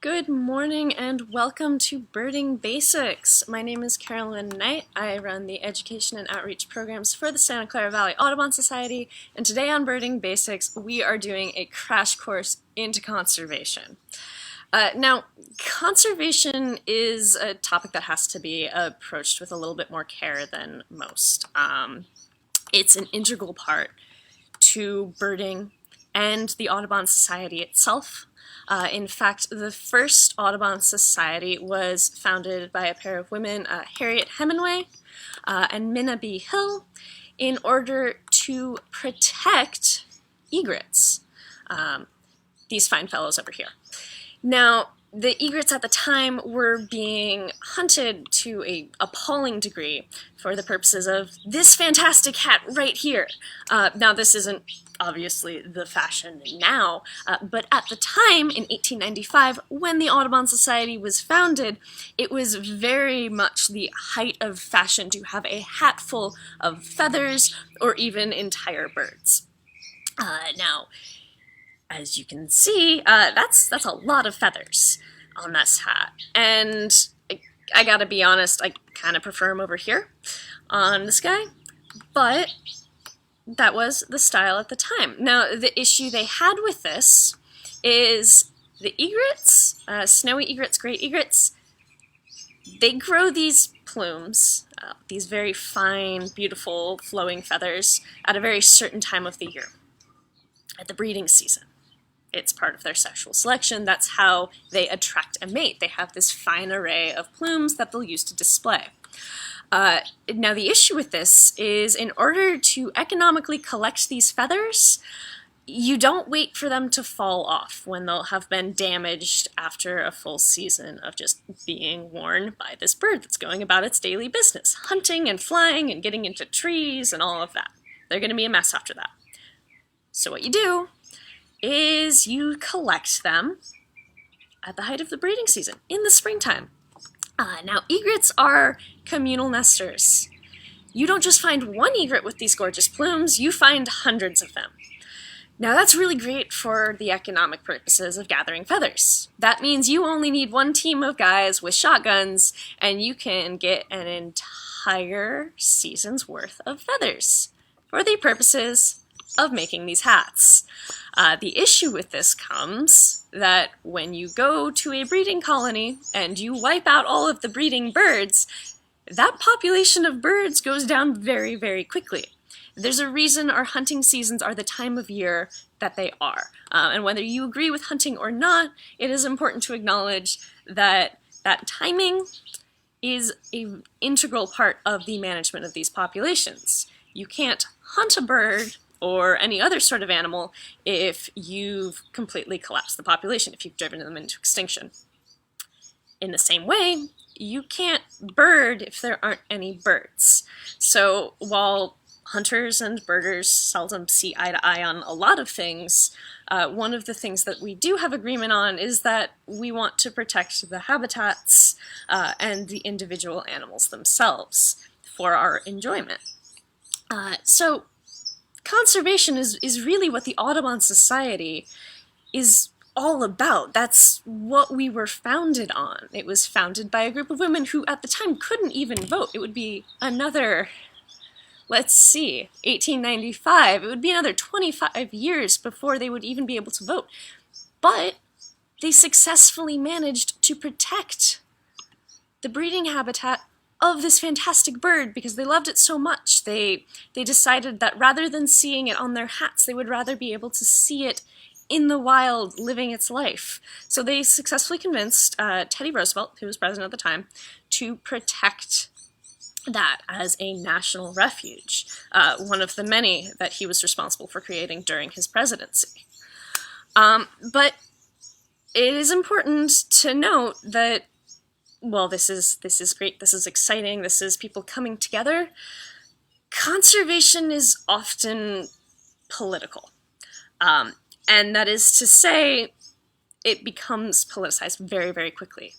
Good morning and welcome to Birding Basics. My name is Carolyn Knight. I run the education and outreach programs for the Santa Clara Valley Audubon Society, and today on Birding Basics we are doing a crash course into conservation. Now, conservation is a topic that has to be approached with a little bit more care than most. It's an integral part to birding and the Audubon Society itself. In fact, the first Audubon Society was founded by a pair of women, Harriet Hemingway and Minna B. Hill, in order to protect egrets, these fine fellows over here. Now, the egrets at the time were being hunted to an appalling degree for the purposes of this fantastic hat right here. Now, this isn't obviously the fashion now, but at the time, in 1895, when the Audubon Society was founded, it was very much the height of fashion to have a hat full of feathers or even entire birds. Now, as you can see, that's a lot of feathers on this hat, and I gotta be honest, I kind of prefer them over here on this guy, but that was the style at the time. Now, the issue they had with this is the egrets, snowy egrets, great egrets, they grow these plumes, these very fine, beautiful, flowing feathers at a very certain time of the year, at the breeding season. It's part of their sexual selection. That's how they attract a mate. They have this fine array of plumes that they'll use to display. Now, the issue with this is, in order to economically collect these feathers, you don't wait for them to fall off when they'll have been damaged after a full season of just being worn by this bird that's going about its daily business, hunting and flying and getting into trees and all of that. They're going to be a mess after that. So what you do is you collect them at the height of the breeding season, in the springtime. Now, egrets are communal nesters. You don't just find one egret with these gorgeous plumes, you find hundreds of them. Now, that's really great for the economic purposes of gathering feathers. That means you only need one team of guys with shotguns, and you can get an entire season's worth of feathers for the purposes of making these hats. The issue with this comes that when you go to a breeding colony and you wipe out all of the breeding birds, that population of birds goes down very, very quickly. There's a reason our hunting seasons are the time of year that they are. And whether you agree with hunting or not, it is important to acknowledge that that timing is an integral part of the management of these populations. You can't hunt a bird or any other sort of animal if you've completely collapsed the population, if you've driven them into extinction. In the same way, you can't bird if there aren't any birds. So while hunters and birders seldom see eye to eye on a lot of things, one of the things that we do have agreement on is that we want to protect the habitats and the individual animals themselves for our enjoyment. So conservation is really what the Audubon Society is all about. That's what we were founded on. It was founded by a group of women who at the time couldn't even vote. It would be another, let's see, 1895. It would be another 25 years before they would even be able to vote. But they successfully managed to protect the breeding habitat of this fantastic bird because they loved it so much. They decided that rather than seeing it on their hats, they would rather be able to see it in the wild, living its life. So they successfully convinced Teddy Roosevelt, who was president at the time, to protect that as a national refuge, one of the many that he was responsible for creating during his presidency. But it is important to note that, well, this is great, this is exciting, this is people coming together. Conservation is often political. And that is to say, it becomes politicized very, very quickly.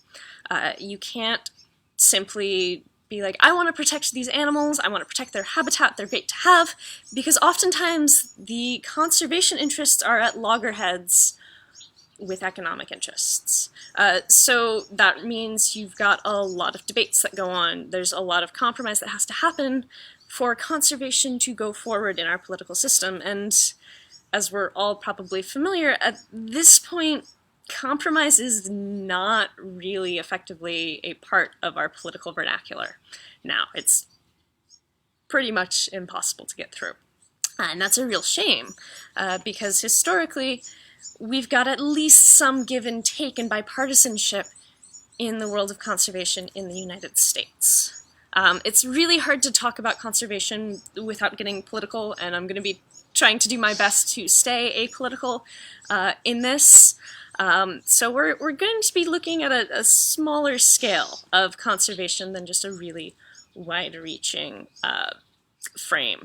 You can't simply be like, I want to protect these animals, I want to protect their habitat, they're great to have, because oftentimes the conservation interests are at loggerheads with economic interests. So that means you've got a lot of debates that go on. There's a lot of compromise that has to happen for conservation to go forward in our political system. And as we're all probably familiar, at this point, compromise is not really effectively a part of our political vernacular. Now, it's pretty much impossible to get through. And that's a real shame, because historically, we've got at least some give and take and bipartisanship in the world of conservation in the United States. It's really hard to talk about conservation without getting political, and I'm going to be trying to do my best to stay apolitical in this. So we're going to be looking at a smaller scale of conservation than just a really wide-reaching frame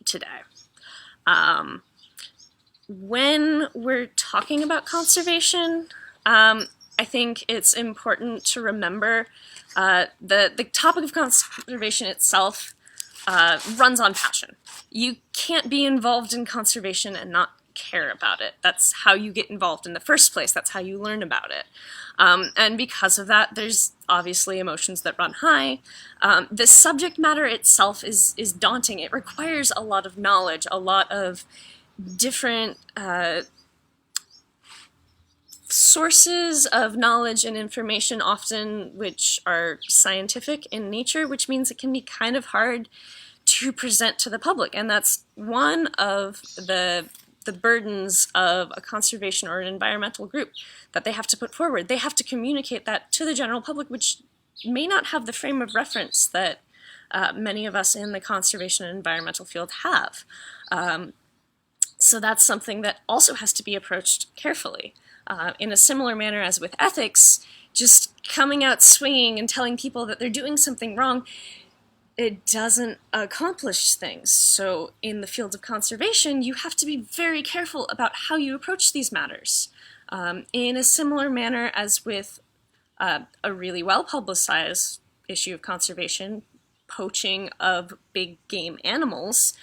today. When we're talking about conservation, I think it's important to remember the topic of conservation itself runs on passion. You can't be involved in conservation and not care about it. That's how you get involved in the first place. That's how you learn about it. And because of that, there's obviously emotions that run high. The subject matter itself is daunting. It requires a lot of knowledge, a lot of different sources of knowledge and information, often which are scientific in nature, which means it can be kind of hard to present to the public. And that's one of the burdens of a conservation or an environmental group that they have to put forward. They have to communicate that to the general public, which may not have the frame of reference that many of us in the conservation and environmental field have. So that's something that also has to be approached carefully. In a similar manner as with ethics, just coming out swinging and telling people that they're doing something wrong, it doesn't accomplish things. So in the field of conservation, you have to be very careful about how you approach these matters. In a similar manner as with a really well-publicized issue of conservation, poaching of big game animals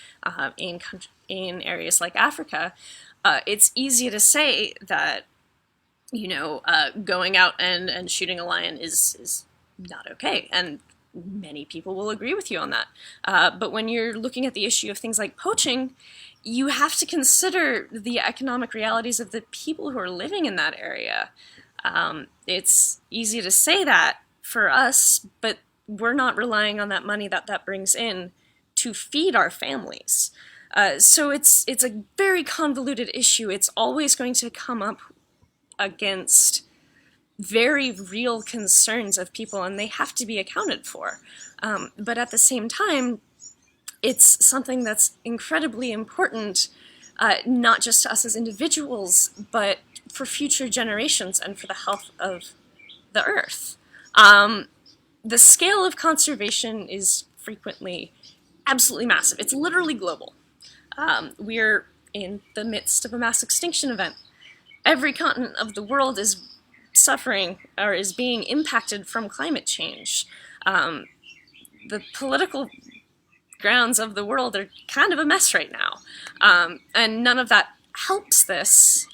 in areas like Africa, it's easy to say that, you know, going out and shooting a lion is not okay, and many people will agree with you on that. But when you're looking at the issue of things like poaching, you have to consider the economic realities of the people who are living in that area. It's easy to say that for us, but we're not relying on that money that brings in to feed our families. So it's a very convoluted issue. It's always going to come up against very real concerns of people, and they have to be accounted for. But at the same time, it's something that's incredibly important, not just to us as individuals, but for future generations and for the health of the Earth. The scale of conservation is frequently absolutely massive. It's literally global. We're in the midst of a mass extinction event. Every continent of the world is suffering or is being impacted from climate change. The political grounds of the world are kind of a mess right now. And none of that helps this.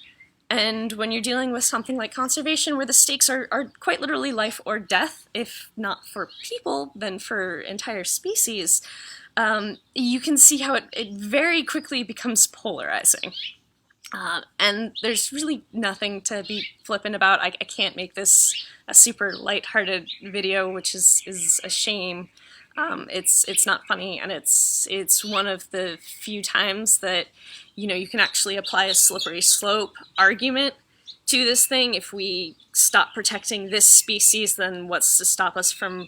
And when you're dealing with something like conservation, where the stakes are quite literally life or death, if not for people, then for entire species, you can see how it very quickly becomes polarizing. And there's really nothing to be flippant about. I can't make this a super lighthearted video, which is a shame. It's not funny, and it's one of the few times that, you know, you can actually apply a slippery slope argument to this thing. If we stop protecting this species, then what's to stop us from,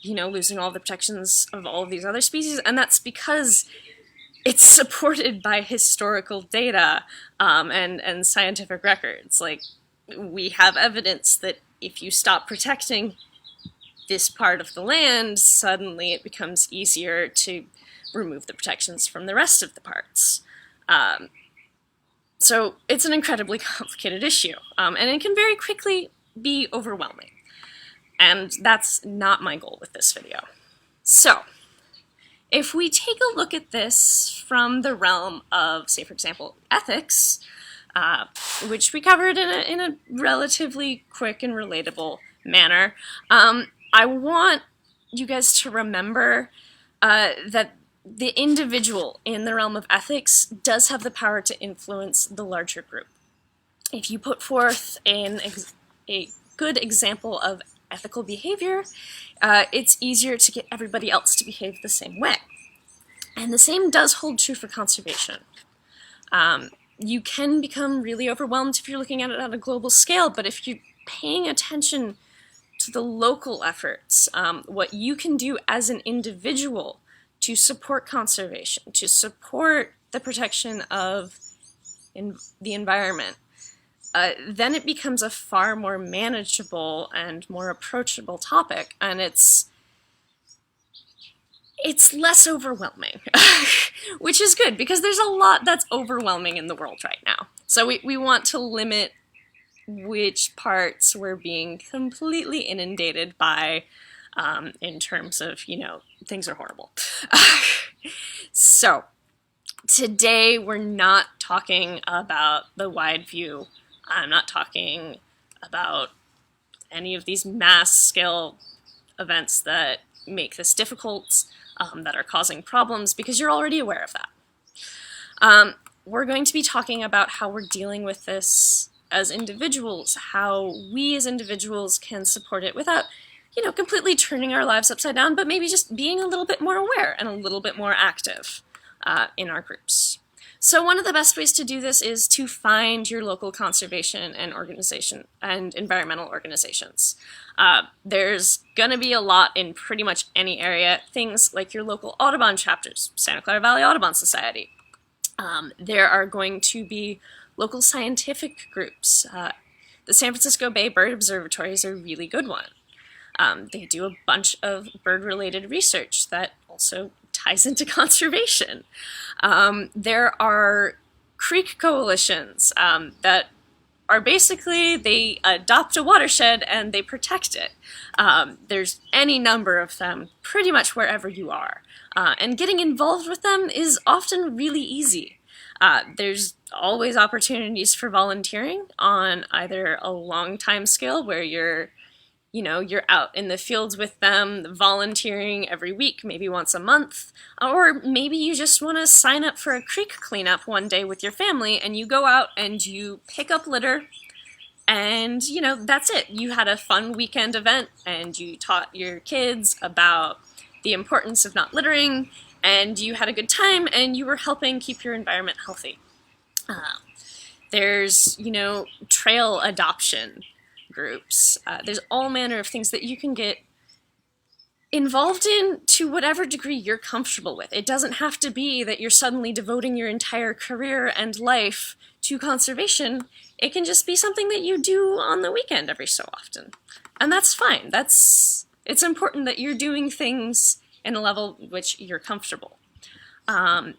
you know, losing all the protections of all of these other species? And that's because it's supported by historical data and scientific records. Like, we have evidence that if you stop protecting this part of the land, suddenly it becomes easier to remove the protections from the rest of the parts. So it's an incredibly complicated issue, and it can very quickly be overwhelming. And that's not my goal with this video. So, if we take a look at this from the realm of, say, for example, ethics, which we covered in a relatively quick and relatable manner. I want you guys to remember that the individual in the realm of ethics does have the power to influence the larger group. If you put forth a good example of ethical behavior, it's easier to get everybody else to behave the same way. And the same does hold true for conservation. You can become really overwhelmed if you're looking at it on a global scale, but if you're paying attention to the local efforts, what you can do as an individual to support conservation, to support the protection of the environment, then it becomes a far more manageable and more approachable topic, and it's less overwhelming, which is good, because there's a lot that's overwhelming in the world right now. So we want to limit which parts we're being completely inundated by in terms of, things are horrible. So today we're not talking about the wide view. I'm not talking about any of these mass scale events that make this difficult, that are causing problems, because you're already aware of that. We're going to be talking about how we're dealing with this as individuals, how we as individuals can support it without, completely turning our lives upside down, but maybe just being a little bit more aware and a little bit more active in our groups. So one of the best ways to do this is to find your local conservation and environmental organizations. There's gonna be a lot in pretty much any area, things like your local Audubon chapters, Santa Clara Valley Audubon Society. There are going to be local scientific groups. The San Francisco Bay Bird Observatory is a really good one. They do a bunch of bird-related research that also ties into conservation. There are creek coalitions that are basically, they adopt a watershed and they protect it. There's any number of them pretty much wherever you are. And getting involved with them is often really easy. There's always opportunities for volunteering on either a long time scale where you're out in the fields with them, volunteering every week, maybe once a month, or maybe you just want to sign up for a creek cleanup one day with your family, and you go out and you pick up litter, and, that's it. You had a fun weekend event, and you taught your kids about the importance of not littering, and you had a good time, and you were helping keep your environment healthy. There's, trail adoption groups. There's all manner of things that you can get involved in to whatever degree you're comfortable with. It doesn't have to be that you're suddenly devoting your entire career and life to conservation. It can just be something that you do on the weekend every so often. And that's fine. It's important that you're doing things in a level which you're comfortable. I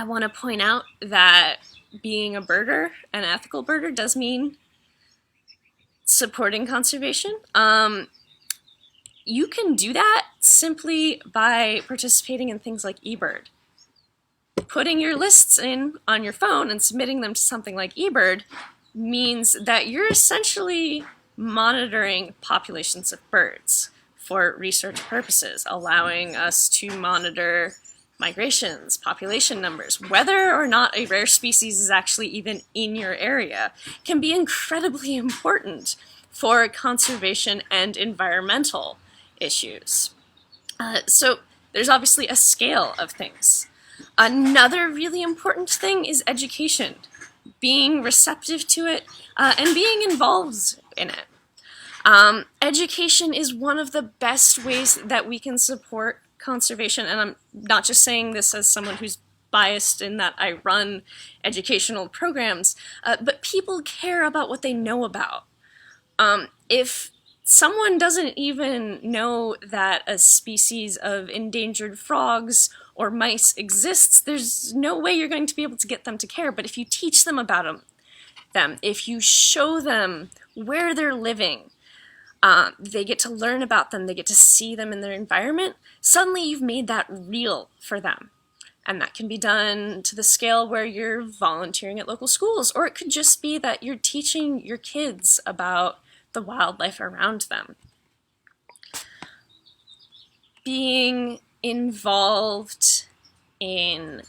want to point out that being a birder, an ethical birder, does mean supporting conservation. You can do that simply by participating in things like eBird. Putting your lists in on your phone and submitting them to something like eBird means that you're essentially monitoring populations of birds for research purposes, allowing us to monitor migrations, population numbers. Whether or not a rare species is actually even in your area can be incredibly important for conservation and environmental issues. So there's obviously a scale of things. Another really important thing is education, being receptive to it and being involved in it. Education is one of the best ways that we can support conservation, and I'm not just saying this as someone who's biased in that I run educational programs, but people care about what they know about. If someone doesn't even know that a species of endangered frogs or mice exists, there's no way you're going to be able to get them to care. But if you teach them about them, if you show them where they're living, they get to learn about them, they get to see them in their environment, suddenly you've made that real for them. And that can be done to the scale where you're volunteering at local schools, or it could just be that you're teaching your kids about the wildlife around them. Being involved in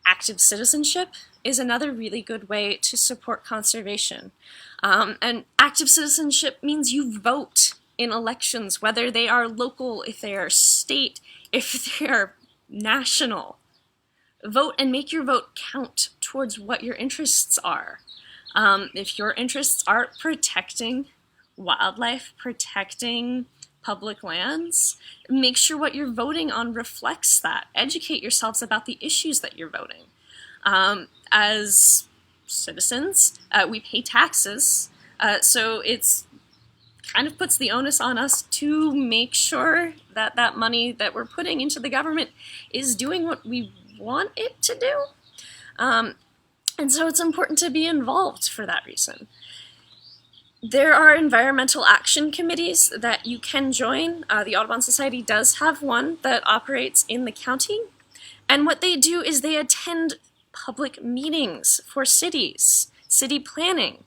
active citizenship is another really good way to support conservation. And active citizenship means you vote in elections, whether they are local, if they are state, if they are national. Vote and make your vote count towards what your interests are. If your interests are protecting wildlife, protecting public lands, make sure what you're voting on reflects that. Educate yourselves about the issues that you're voting. As citizens, we pay taxes, so it's kind of puts the onus on us to make sure that that money that we're putting into the government is doing what we want it to do. And so it's important to be involved for that reason. There are environmental action committees that you can join. The Audubon Society does have one that operates in the county. And what they do is they attend public meetings for cities, city planning.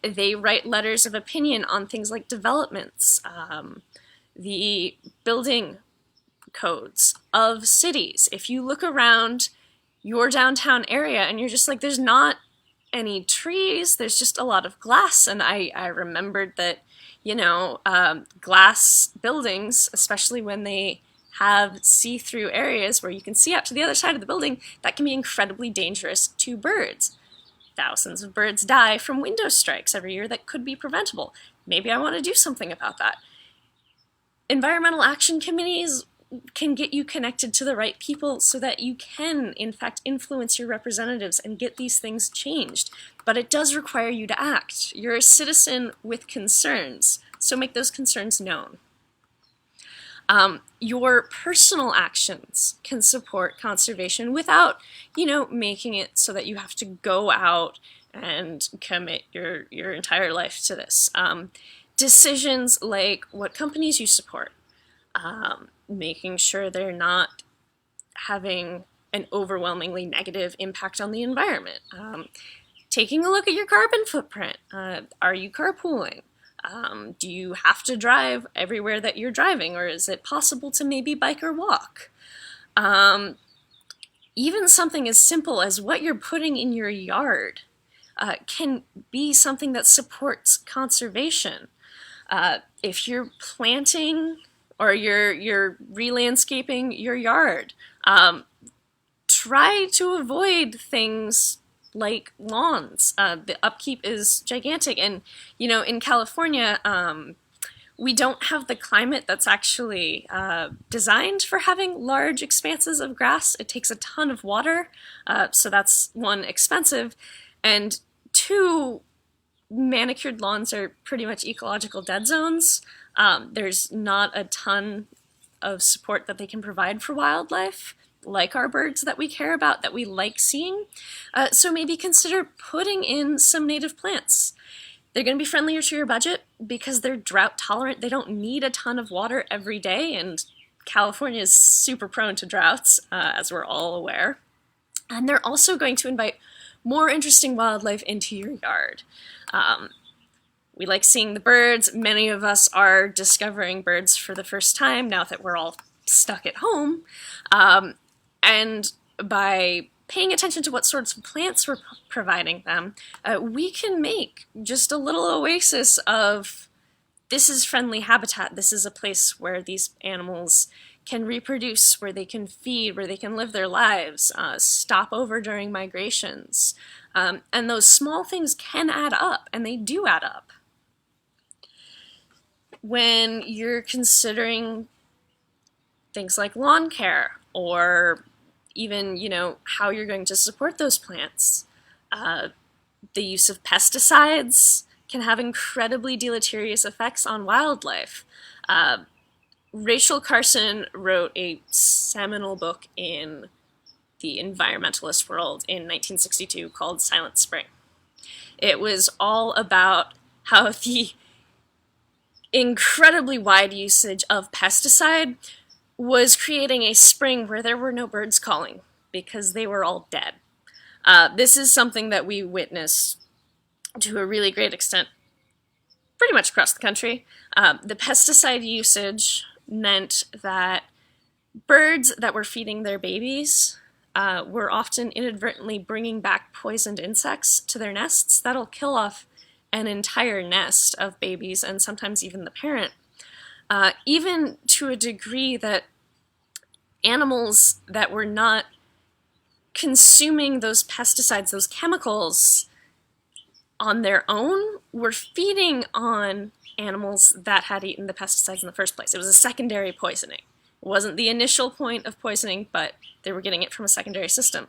They write letters of opinion on things like developments, the building codes of cities. If you look around your downtown area and you're just like, there's not any trees, there's just a lot of glass. And I remembered that, glass buildings, especially when they have see-through areas where you can see out to the other side of the building, that can be incredibly dangerous to birds. Thousands of birds die from window strikes every year that could be preventable. Maybe I want to do something about that. Environmental action committees can get you connected to the right people so that you can, in fact, influence your representatives and get these things changed. But it does require you to act. You're a citizen with concerns, so make those concerns known. Your personal actions can support conservation without, making it so that you have to go out and commit your entire life to this. Decisions like what companies you support, making sure they're not having an overwhelmingly negative impact on the environment. Taking a look at your carbon footprint. Are you carpooling? Do you have to drive everywhere that you're driving, or is it possible to maybe bike or walk? Even something as simple as what you're putting in your yard can be something that supports conservation. If you're planting or you're re-landscaping your yard, try to avoid things like lawns. The upkeep is gigantic, and in California, we don't have the climate that's actually designed for having large expanses of grass. It takes a ton of water, so that's one, expensive, and two, manicured lawns are pretty much ecological dead zones. There's not a ton of support that they can provide for wildlife, like our birds that we care about, that we like seeing. So maybe consider putting in some native plants. They're going to be friendlier to your budget because they're drought tolerant. They don't need a ton of water every day, and California is super prone to droughts, as we're all aware. And they're also going to invite more interesting wildlife into your yard. We like seeing the birds. Many of us are discovering birds for the first time now that we're all stuck at home. And by paying attention to what sorts of plants we're providing them, we can make just a little oasis of, this is friendly habitat, this is a place where these animals can reproduce, where they can feed, where they can live their lives, stop over during migrations. And those small things can add up, and they do add up. When you're considering things like lawn care, or even, how you're going to support those plants, the use of pesticides can have incredibly deleterious effects on wildlife. Rachel Carson wrote a seminal book in the environmentalist world in 1962 called Silent Spring. It was all about how the incredibly wide usage of pesticide was creating a spring where there were no birds calling. because they were all dead. This is something that we witnessed to a really great extent pretty much across the country. The pesticide usage meant that birds that were feeding their babies were often inadvertently bringing back poisoned insects to their nests. That'll kill off an entire nest of babies and sometimes even the parent. Even to a degree that animals that were not consuming those pesticides, those chemicals, on their own were feeding on animals that had eaten the pesticides in the first place. It was a secondary poisoning. It wasn't the initial point of poisoning, but they were getting it from a secondary system.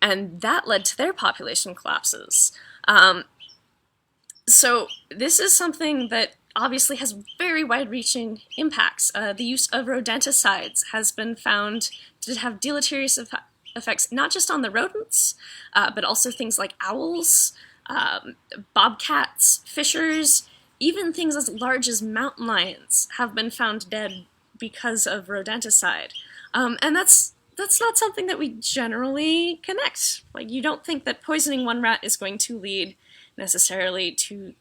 And that led to their population collapses. So this is something that obviously has very wide-reaching impacts. The use of rodenticides has been found to have deleterious effects not just on the rodents, but also things like owls, bobcats, fishers, even things as large as mountain lions have been found dead because of rodenticide. And that's not something that we generally connect. Like, you don't think that poisoning one rat is going to lead necessarily to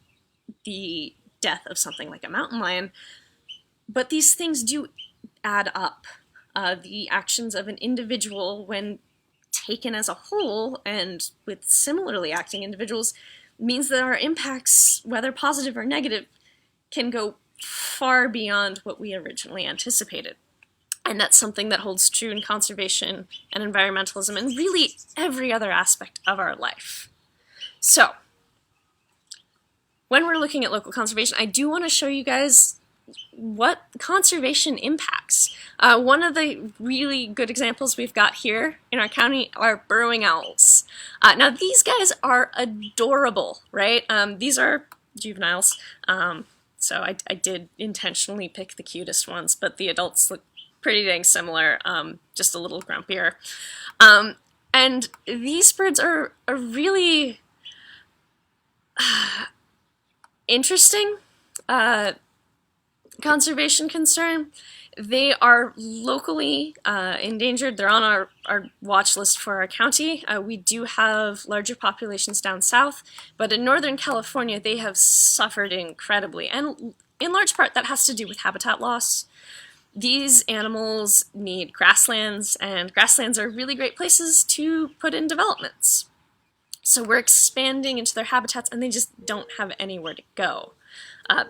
the death of something like a mountain lion, but these things do add up. The actions of an individual, when taken as a whole and with similarly acting individuals, means that our impacts, whether positive or negative, can go far beyond what we originally anticipated. And that's something that holds true in conservation and environmentalism and really every other aspect of our life. So, when we're looking at local conservation, I do want to show you guys what conservation impacts. One of the really good examples we've got here in our county are burrowing owls. Now these guys are adorable, right? These are juveniles, so I did intentionally pick the cutest ones, but the adults look pretty dang similar, just a little grumpier. And these birds are a really interesting conservation concern. They are locally endangered. They're on our watch list for our county. We do have larger populations down south, but in Northern California they have suffered incredibly, and in large part that has to do with habitat loss. These animals need grasslands, and grasslands are really great places to put in developments. So we're expanding into their habitats and they just don't have anywhere to go.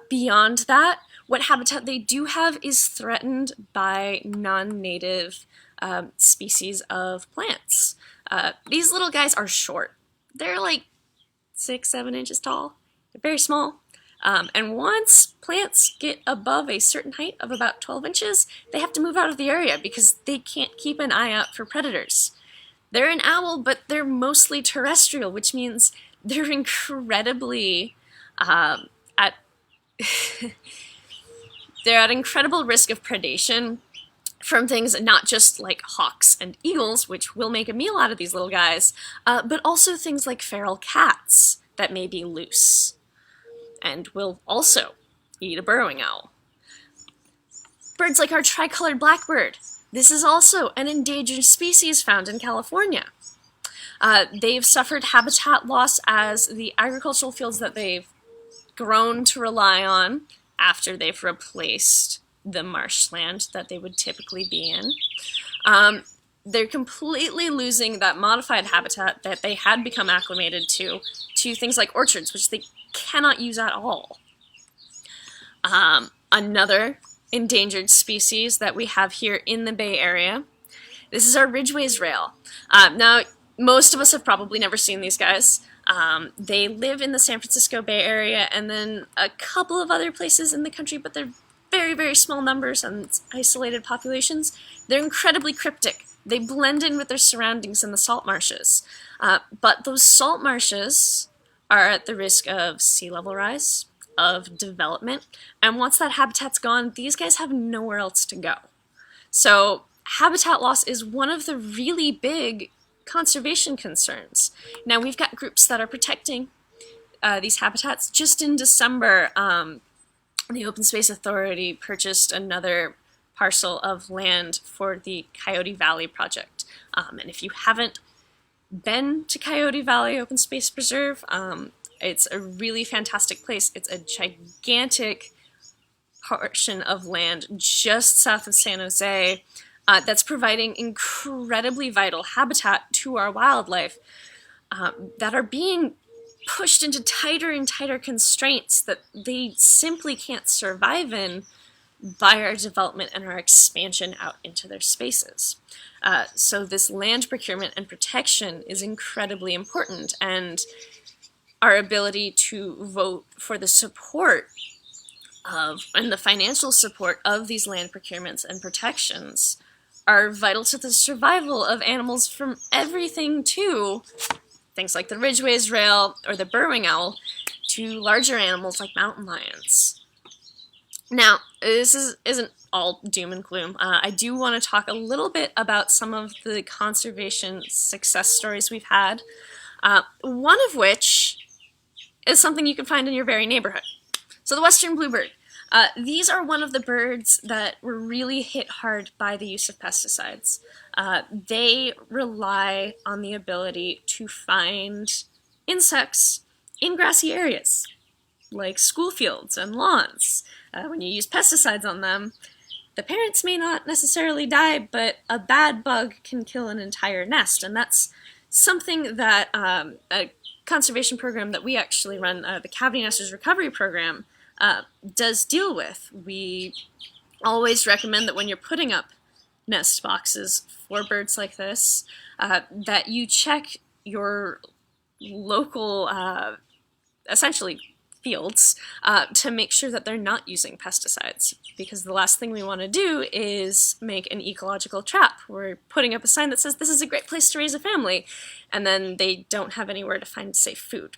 Beyond that, what habitat they do have is threatened by non-native species of plants. These little guys are short. They're like 6-7 inches tall. They're very small. And once plants get above a certain height of about 12 inches, they have to move out of the area because they can't keep an eye out for predators. They're an owl, but they're mostly terrestrial, which means they're incredibly they're at incredible risk of predation from things not just like hawks and eagles, which will make a meal out of these little guys, but also things like feral cats that may be loose and will also eat a burrowing owl. Birds like our tricolored blackbird. This is also an endangered species found in California. They've suffered habitat loss as the agricultural fields that they've grown to rely on after they've replaced the marshland that they would typically be in. They're completely losing that modified habitat that they had become acclimated to things like orchards, which they cannot use at all. Another endangered species that we have here in the Bay Area, this is our Ridgway's rail. Now, most of us have probably never seen these guys. They live in the San Francisco Bay Area and then a couple of other places in the country, but they're very, very small numbers and isolated populations. They're incredibly cryptic. They blend in with their surroundings in the salt marshes. But those salt marshes are at the risk of sea level rise, of development, and once that habitat's gone, these guys have nowhere else to go. So habitat loss is one of the really big conservation concerns. Now, we've got groups that are protecting these habitats. Just in December, the Open Space Authority purchased another parcel of land for the Coyote Valley project. And if you haven't been to Coyote Valley Open Space Preserve, it's a really fantastic place. It's a gigantic portion of land just south of San Jose that's providing incredibly vital habitat to our wildlife that are being pushed into tighter and tighter constraints that they simply can't survive in by our development and our expansion out into their spaces. So this land procurement and protection is incredibly important, and our ability to vote for the support of and the financial support of these land procurements and protections are vital to the survival of animals from everything to things like the Ridgway's rail or the burrowing owl to larger animals like mountain lions. Now, this isn't all doom and gloom. I do want to talk a little bit about some of the conservation success stories we've had, one of which is something you can find in your very neighborhood. So the western bluebird. These are one of the birds that were really hit hard by the use of pesticides. They rely on the ability to find insects in grassy areas, like school fields and lawns. When you use pesticides on them, the parents may not necessarily die, but a bad bug can kill an entire nest, and that's something that a conservation program that we actually run, the Cavity Nesters Recovery Program, does deal with. We always recommend that when you're putting up nest boxes for birds like this, that you check your local, essentially, fields to make sure that they're not using pesticides, because the last thing we want to do is make an ecological trap. We're putting up a sign that says this is a great place to raise a family, and then they don't have anywhere to find safe food.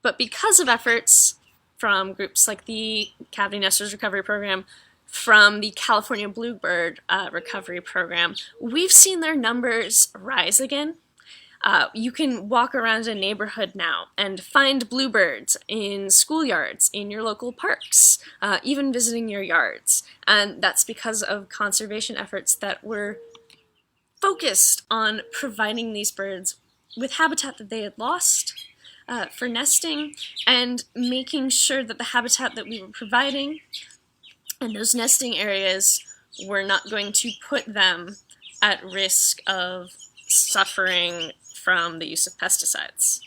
But because of efforts from groups like the Cavity Nesters Recovery Program, from the California Bluebird Recovery Program, we've seen their numbers rise again. You can walk around a neighborhood now and find bluebirds in schoolyards, in your local parks, even visiting your yards. And that's because of conservation efforts that were focused on providing these birds with habitat that they had lost for nesting, and making sure that the habitat that we were providing and those nesting areas were not going to put them at risk of suffering from the use of pesticides.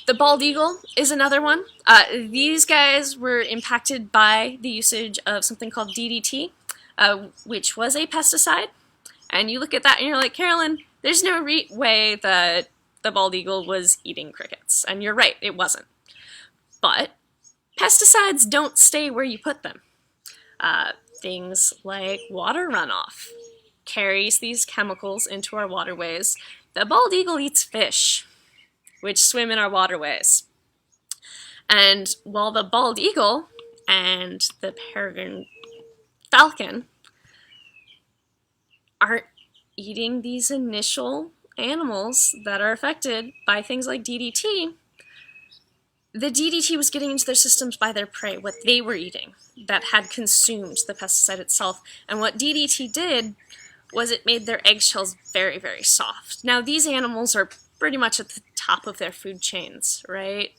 The bald eagle is another one. These guys were impacted by the usage of something called DDT, which was a pesticide. And you look at that and you're like, Carolyn, there's no way that the bald eagle was eating crickets. And you're right, it wasn't. But pesticides don't stay where you put them. Things like water runoff carries these chemicals into our waterways. The bald eagle eats fish, which swim in our waterways. And while the bald eagle and the peregrine falcon aren't eating these initial animals that are affected by things like DDT, the DDT was getting into their systems by their prey, what they were eating, that had consumed the pesticide itself. And what DDT did was it made their eggshells very, very soft. Now, these animals are pretty much at the top of their food chains, right?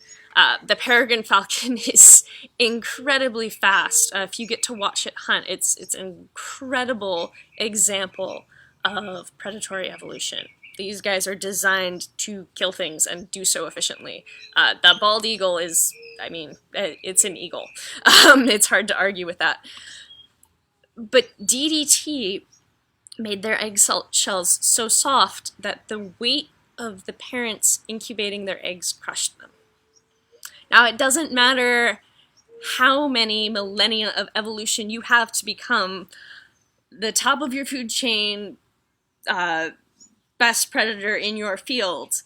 The peregrine falcon is incredibly fast. If you get to watch it hunt, it's an incredible example of predatory evolution. These guys are designed to kill things and do so efficiently. The bald eagle is, I mean, it's an eagle. It's hard to argue with that. But DDT made their egg shells so soft that the weight of the parents incubating their eggs crushed them. Now, it doesn't matter how many millennia of evolution you have to become the top of your food chain, best predator in your field.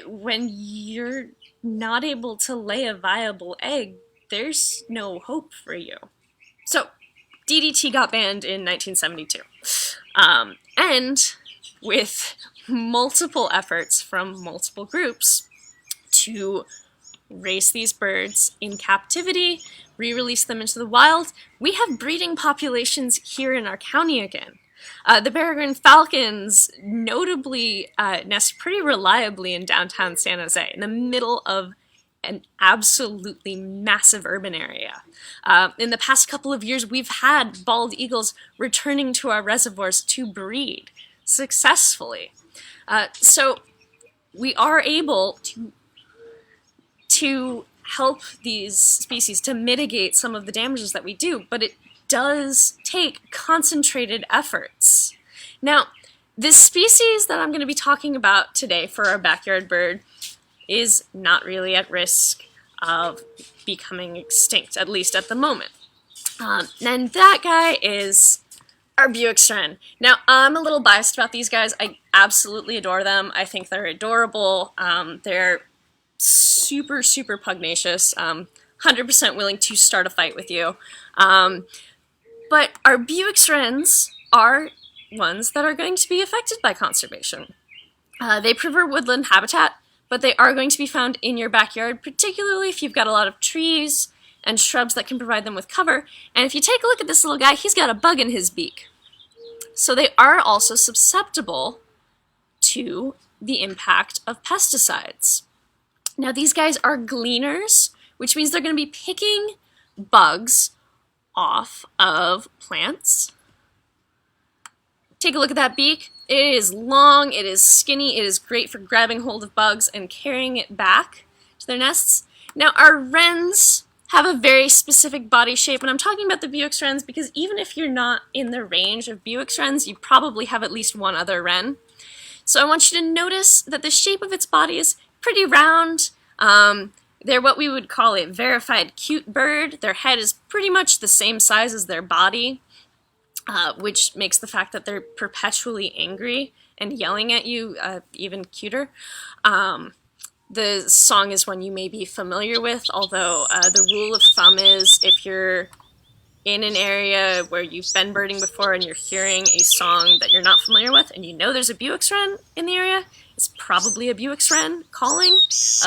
When you're not able to lay a viable egg, there's no hope for you. So, DDT got banned in 1972. And with multiple efforts from multiple groups to race these birds in captivity, re-release them into the wild, we have breeding populations here in our county again. The peregrine falcons notably nest pretty reliably in downtown San Jose, in the middle of an absolutely massive urban area. In the past couple of years, we've had bald eagles returning to our reservoirs to breed successfully. So we are able to help these species to mitigate some of the damages that we do, but it does take concentrated efforts. Now, this species that I'm going to be talking about today for our backyard bird is not really at risk of becoming extinct, at least at the moment. And that guy is our Buick's wren. Now, I'm a little biased about these guys. I absolutely adore them. I think they're adorable. They're super, super pugnacious, 100% willing to start a fight with you. But our Buick's wrens are ones that are going to be affected by conservation. They prefer woodland habitat, but they are going to be found in your backyard, particularly if you've got a lot of trees and shrubs that can provide them with cover. And if you take a look at this little guy, he's got a bug in his beak. So they are also susceptible to the impact of pesticides. Now, these guys are gleaners, which means they're going to be picking bugs off of plants. Take a look at that beak. It is long, it is skinny, it is great for grabbing hold of bugs and carrying it back to their nests. Now, our wrens have a very specific body shape, and I'm talking about the Buick's wrens because even if you're not in the range of Buick's wrens, you probably have at least one other wren. So I want you to notice that the shape of its body is pretty round. They're what we would call a verified cute bird. Their head is pretty much the same size as their body, which makes the fact that they're perpetually angry and yelling at you even cuter. The song is one you may be familiar with, although the rule of thumb is if you're in an area where you've been birding before and you're hearing a song that you're not familiar with and you know there's a Buick's wren in the area, it's probably a Buick's wren calling.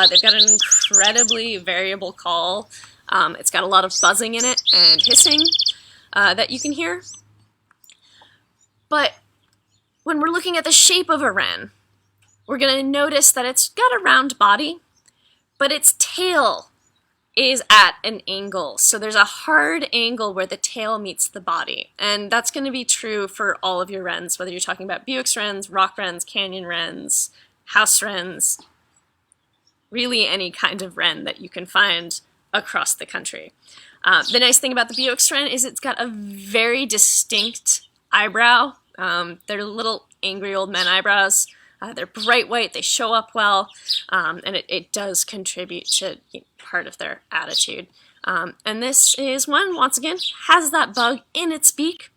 They've got an incredibly variable call. It's got a lot of buzzing in it and hissing that you can hear. But when we're looking at the shape of a wren, we're going to notice that it's got a round body, but its tail is at an angle. So there's a hard angle where the tail meets the body. And that's going to be true for all of your wrens, whether you're talking about Buick's wrens, rock wrens, canyon wrens, house wrens, really any kind of wren that you can find across the country. The nice thing about the Buick's wren is it's got a very distinct eyebrow. They're little angry old man eyebrows. They're bright white, they show up well, and it does contribute to part of their attitude. And this is one, once again, has that bug in its beak.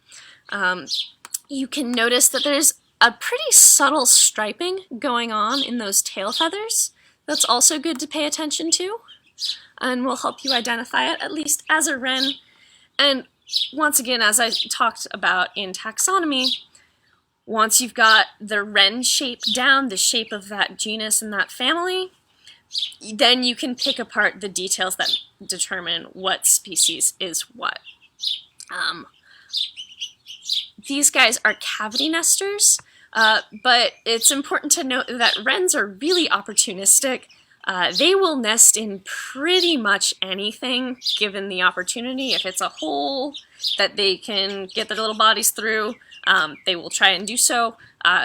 You can notice that there's a pretty subtle striping going on in those tail feathers. That's also good to pay attention to, and will help you identify it, at least as a wren. And once again, as I talked about in taxonomy, once you've got the wren shape down, the shape of that genus and that family, then you can pick apart the details that determine what species is what. These guys are cavity nesters, but it's important to note that wrens are really opportunistic. They will nest in pretty much anything given the opportunity. If it's a hole that they can get their little bodies through, they will try and do so.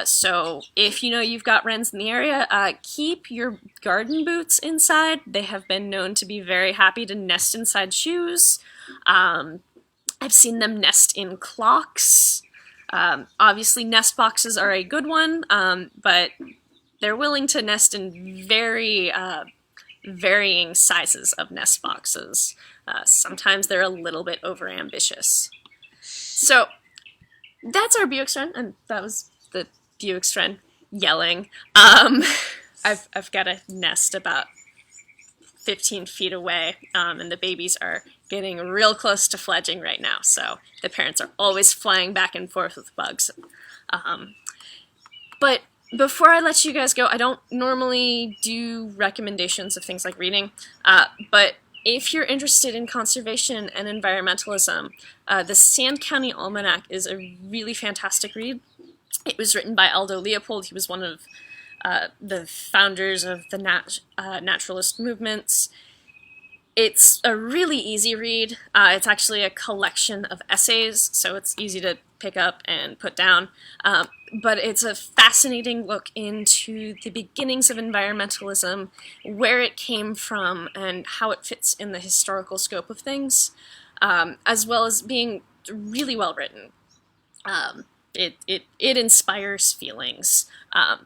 So if you know you've got wrens in the area, keep your garden boots inside. They have been known to be very happy to nest inside shoes. I've seen them nest in clocks. Obviously nest boxes are a good one, but they're willing to nest in very varying sizes of nest boxes. Sometimes they're a little bit overambitious. So that's our Buick's wren, and that was the Buick's wren yelling. I've got a nest about 15 feet away, and the babies are getting real close to fledging right now, so the parents are always flying back and forth with bugs. But Before I let you guys go, I don't normally do recommendations of things like reading, but if you're interested in conservation and environmentalism, the Sand County Almanac is a really fantastic read. It was written by Aldo Leopold. He was one of the founders of the naturalist movements. It's a really easy read. It's actually a collection of essays, so it's easy to pick up and put down. But it's a fascinating look into the beginnings of environmentalism, where it came from, and how it fits in the historical scope of things, as well as being really well written. It inspires feelings,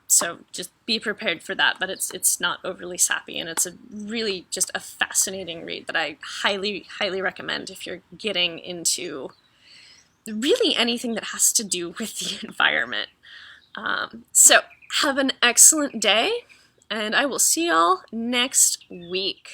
so just be prepared for that, but it's not overly sappy, and it's a really just a fascinating read that I highly recommend if you're getting into really anything that has to do with the environment. So have an excellent day, and I will see y'all next week.